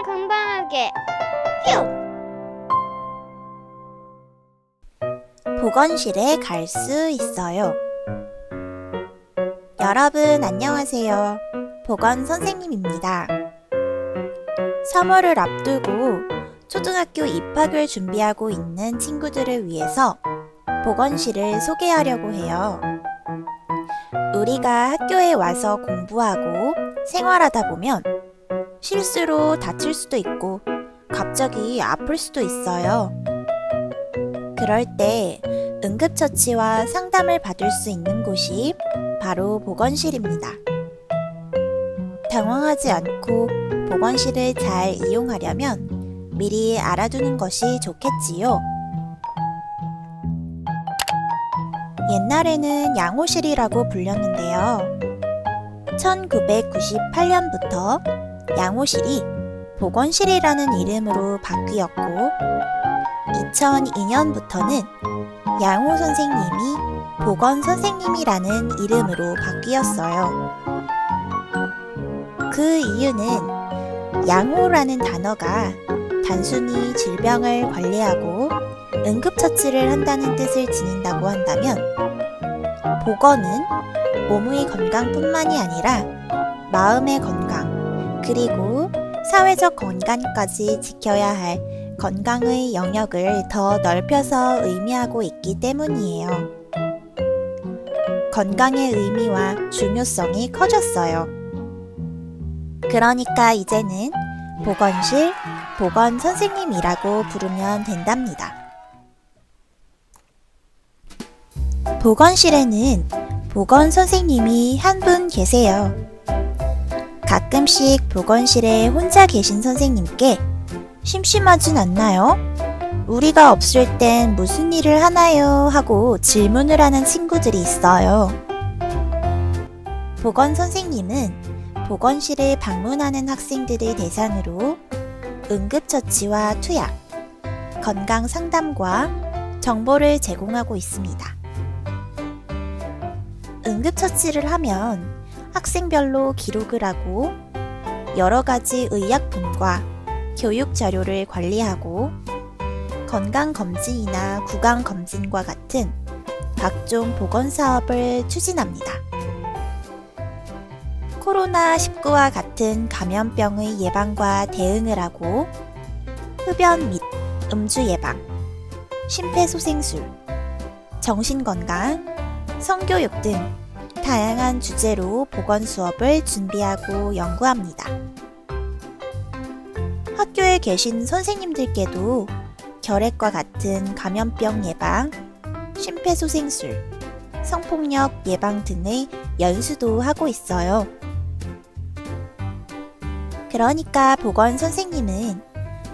건강하게. 휴! 보건실에 갈 수 있어요. 여러분 안녕하세요. 보건 선생님입니다. 3월을 앞두고 초등학교 입학을 준비하고 있는 친구들을 위해서 보건실을 소개하려고 해요. 우리가 학교에 와서 공부하고 생활하다 보면 실수로 다칠 수도 있고 갑자기 아플 수도 있어요. 그럴 때 응급처치와 상담을 받을 수 있는 곳이 바로 보건실입니다. 당황하지 않고 보건실을 잘 이용하려면 미리 알아두는 것이 좋겠지요. 옛날에는 양호실이라고 불렸는데요. 1998년부터 양호실이 보건실이라는 이름으로 바뀌었고 2002년부터는 양호 선생님이 보건 선생님이라는 이름으로 바뀌었어요. 그 이유는 양호라는 단어가 단순히 질병을 관리하고 응급처치를 한다는 뜻을 지닌다고 한다면 보건은 몸의 건강뿐만이 아니라 마음의 건강 그리고 사회적 건강까지 지켜야 할 건강의 영역을 더 넓혀서 의미하고 있기 때문이에요. 건강의 의미와 중요성이 커졌어요. 그러니까 이제는 보건실, 보건 선생님이라고 부르면 된답니다. 보건실에는 보건 선생님이 한 분 계세요. 가끔씩 보건실에 혼자 계신 선생님께 심심하진 않나요? 우리가 없을 땐 무슨 일을 하나요? 하고 질문을 하는 친구들이 있어요. 보건 선생님은 보건실을 방문하는 학생들을 대상으로 응급처치와 투약, 건강 상담과 정보를 제공하고 있습니다. 응급처치를 하면 학생별로 기록을 하고 여러 가지 의약품과 교육 자료를 관리하고 건강검진이나 구강검진과 같은 각종 보건사업을 추진합니다. 코로나19와 같은 감염병의 예방과 대응을 하고 흡연 및 음주 예방, 심폐소생술, 정신건강, 성교육 등 다양한 주제로 보건 수업을 준비하고 연구합니다. 학교에 계신 선생님들께도 결핵과 같은 감염병 예방, 심폐소생술, 성폭력 예방 등의 연수도 하고 있어요. 그러니까 보건 선생님은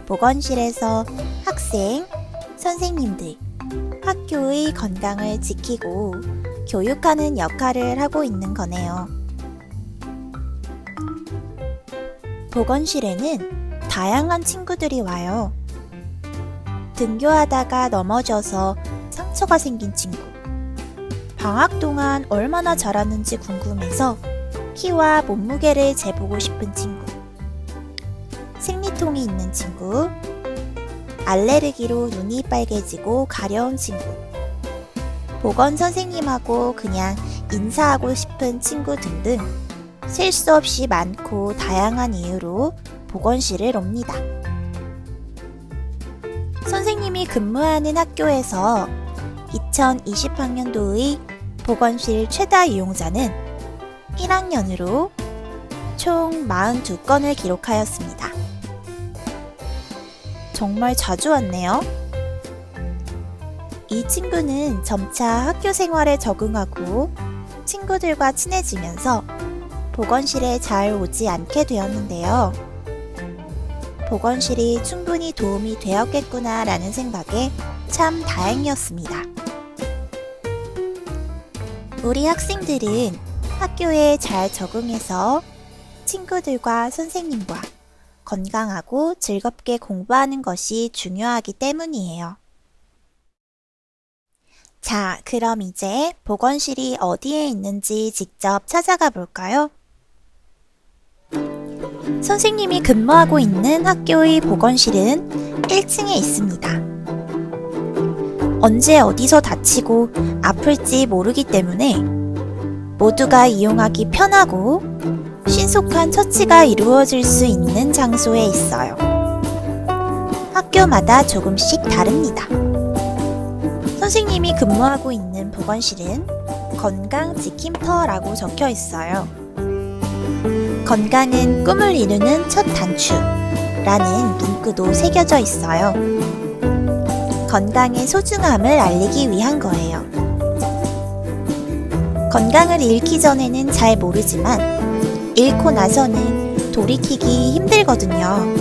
보건실에서 학생, 선생님들, 학교의 건강을 지키고 교육하는 역할을 하고 있는 거네요. 보건실에는 다양한 친구들이 와요. 등교하다가 넘어져서 상처가 생긴 친구, 방학 동안 얼마나 자랐는지 궁금해서 키와 몸무게를 재보고 싶은 친구, 생리통이 있는 친구, 알레르기로 눈이 빨개지고 가려운 친구, 보건 선생님하고 그냥 인사하고 싶은 친구 등등 셀 수 없이 많고 다양한 이유로 보건실을 옵니다. 선생님이 근무하는 학교에서 2020학년도의 보건실 최다 이용자는 1학년으로 총 42건을 기록하였습니다. 정말 자주 왔네요. 이 친구는 점차 학교 생활에 적응하고 친구들과 친해지면서 보건실에 잘 오지 않게 되었는데요. 보건실이 충분히 도움이 되었겠구나 라는 생각에 참 다행이었습니다. 우리 학생들은 학교에 잘 적응해서 친구들과 선생님과 건강하고 즐겁게 공부하는 것이 중요하기 때문이에요. 자, 그럼 이제 보건실이 어디에 있는지 직접 찾아가 볼까요? 선생님이 근무하고 있는 학교의 보건실은 1층에 있습니다. 언제 어디서 다치고 아플지 모르기 때문에 모두가 이용하기 편하고 신속한 처치가 이루어질 수 있는 장소에 있어요. 학교마다 조금씩 다릅니다. 선생님이 근무하고 있는 보건실은 건강지킴터라고 적혀 있어요. 건강은 꿈을 이루는 첫 단추라는 문구도 새겨져 있어요. 건강의 소중함을 알리기 위한 거예요. 건강을 잃기 전에는 잘 모르지만 잃고 나서는 돌이키기 힘들거든요.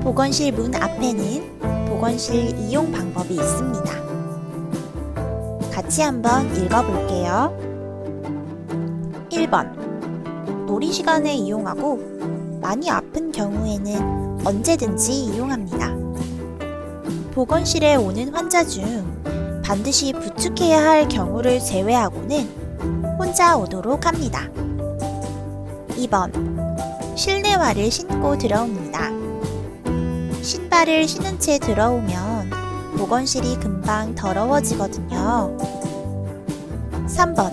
보건실 문 앞에는 보건실 이용 방법이 있습니다. 같이 한번 읽어볼게요. 1번. 놀이 시간에 이용하고 많이 아픈 경우에는 언제든지 이용합니다. 보건실에 오는 환자 중 반드시 부축해야 할 경우를 제외하고는 혼자 오도록 합니다. 2번. 실내화를 신고 들어옵니다. 신발을 신은 채 들어오면 보건실이 금방 더러워지거든요. 3번.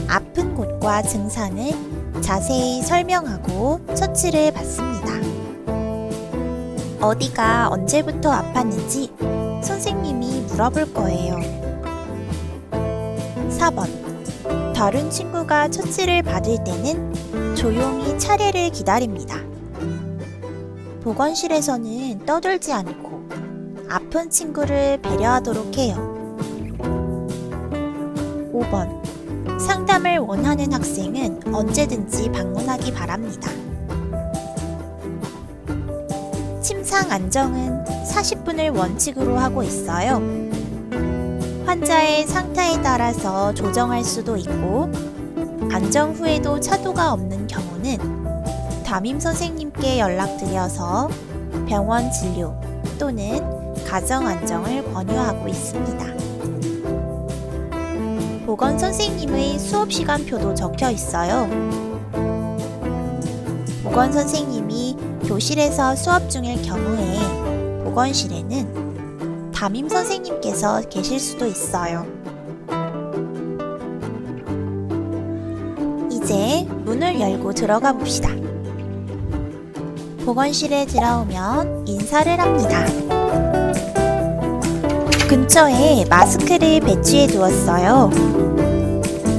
아픈 곳과 증상을 자세히 설명하고 처치를 받습니다. 어디가 언제부터 아팠는지 선생님이 물어볼 거예요. 4번. 다른 친구가 처치를 받을 때는 조용히 차례를 기다립니다. 보건실에서는 떠들지 않고 아픈 친구를 배려하도록 해요. 5번. 상담을 원하는 학생은 언제든지 방문하기 바랍니다. 침상 안정은 40분을 원칙으로 하고 있어요. 환자의 상태에 따라서 조정할 수도 있고, 안정 후에도 차도가 없는 경우는 담임 선생님께 연락드려서 병원 진료 또는 가정 안정을 권유하고 있습니다. 보건 선생님의 수업 시간표도 적혀 있어요. 보건 선생님이 교실에서 수업 중일 경우에 보건실에는 담임 선생님께서 계실 수도 있어요. 이제 문을 열고 들어가 봅시다. 보건실에 들어오면 인사를 합니다. 근처에 마스크를 배치해 두었어요.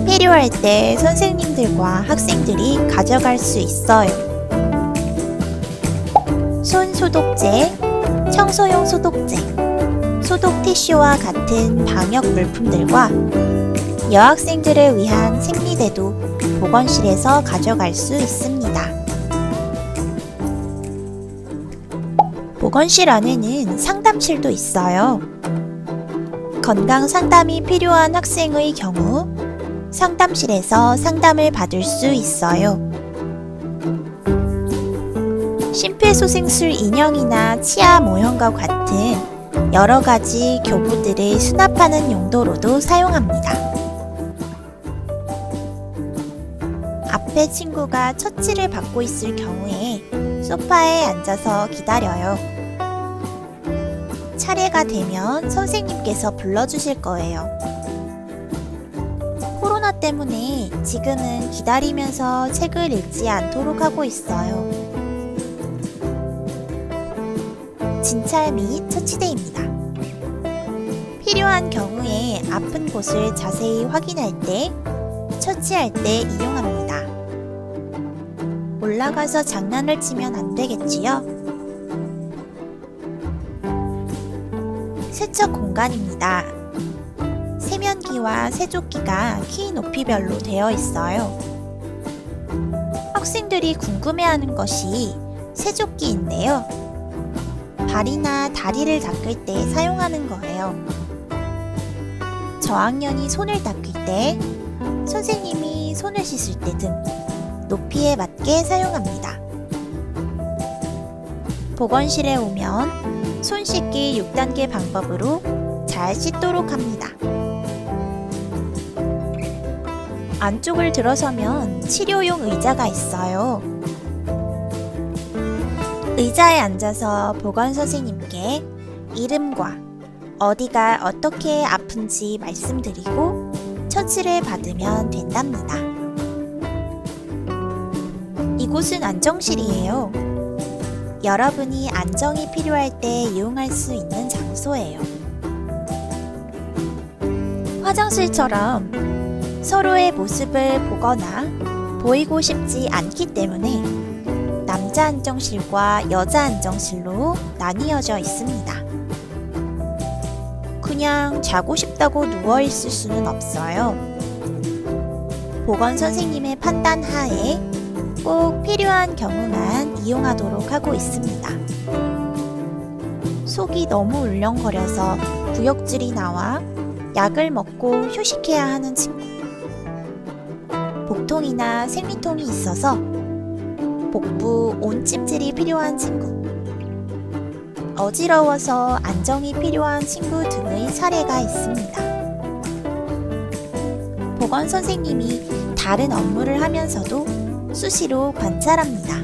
필요할 때 선생님들과 학생들이 가져갈 수 있어요. 손 소독제, 청소용 소독제, 소독 티슈와 같은 방역 물품들과 여학생들을 위한 생리대도 보건실에서 가져갈 수 있습니다. 보건실 안에는 상담실도 있어요. 건강 상담이 필요한 학생의 경우 상담실에서 상담을 받을 수 있어요. 심폐소생술 인형이나 치아 모형과 같은 여러 가지 교구들을 수납하는 용도로도 사용합니다. 앞에 친구가 처치를 받고 있을 경우에 소파에 앉아서 기다려요. 차례가 되면 선생님께서 불러주실 거예요. 코로나 때문에 지금은 기다리면서 책을 읽지 않도록 하고 있어요. 진찰 및 처치대입니다. 필요한 경우에 아픈 곳을 자세히 확인할 때, 처치할 때 이용합니다. 올라가서 장난을 치면 안 되겠지요? 세척 공간입니다. 세면기와 세조기가 키 높이별로 되어 있어요. 학생들이 궁금해하는 것이 세조기인데요. 발이나 다리를 닦을 때 사용하는 거예요. 저학년이 손을 닦을 때, 선생님이 손을 씻을 때 등 높이에 맞게 사용합니다. 보건실에 오면 손 씻기 6단계 방법으로 잘 씻도록 합니다. 안쪽을 들어서면 치료용 의자가 있어요. 의자에 앉아서 보건 선생님께 이름과 어디가 어떻게 아픈지 말씀드리고 처치를 받으면 된답니다. 이곳은 안정실이에요. 여러분이 안정이 필요할 때 이용할 수 있는 장소예요. 화장실처럼 서로의 모습을 보거나 보이고 싶지 않기 때문에 남자 안정실과 여자 안정실로 나뉘어져 있습니다. 그냥 자고 싶다고 누워있을 수는 없어요. 보건 선생님의 판단 하에 꼭 필요한 경우만 이용하도록 하고 있습니다. 속이 너무 울렁거려서 구역질이 나와 약을 먹고 휴식해야 하는 친구. 복통이나 생리통이 있어서 복부 온찜질이 필요한 친구. 어지러워서 안정이 필요한 친구 등의 사례가 있습니다. 보건 선생님이 다른 업무를 하면서도 수시로 관찰합니다.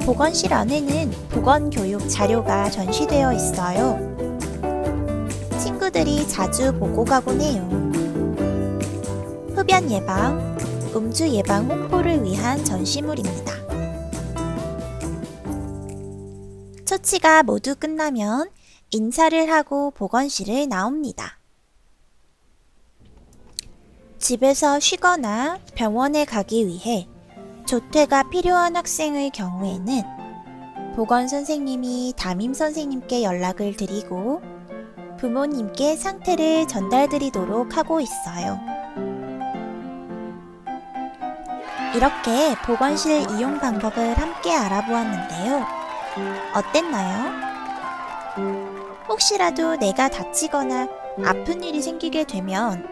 보건실 안에는 보건교육 자료가 전시되어 있어요. 친구들이 자주 보고 가곤 해요. 흡연 예방, 음주 예방 홍보를 위한 전시물입니다. 처치가 모두 끝나면 인사를 하고 보건실을 나옵니다. 집에서 쉬거나 병원에 가기 위해 조퇴가 필요한 학생의 경우에는 보건 선생님이 담임 선생님께 연락을 드리고 부모님께 상태를 전달드리도록 하고 있어요. 이렇게 보건실 이용 방법을 함께 알아보았는데요. 어땠나요? 혹시라도 내가 다치거나 아픈 일이 생기게 되면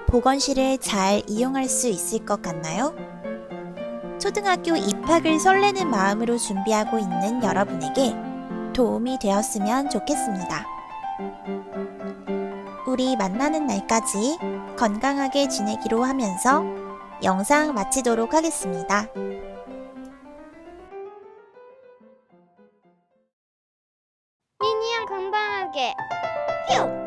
보건실을 잘 이용할 수 있을 것 같나요? 초등학교 입학을 설레는 마음으로 준비하고 있는 여러분에게 도움이 되었으면 좋겠습니다. 우리 만나는 날까지 건강하게 지내기로 하면서 영상 마치도록 하겠습니다. 미니야 건강하게. 퓨!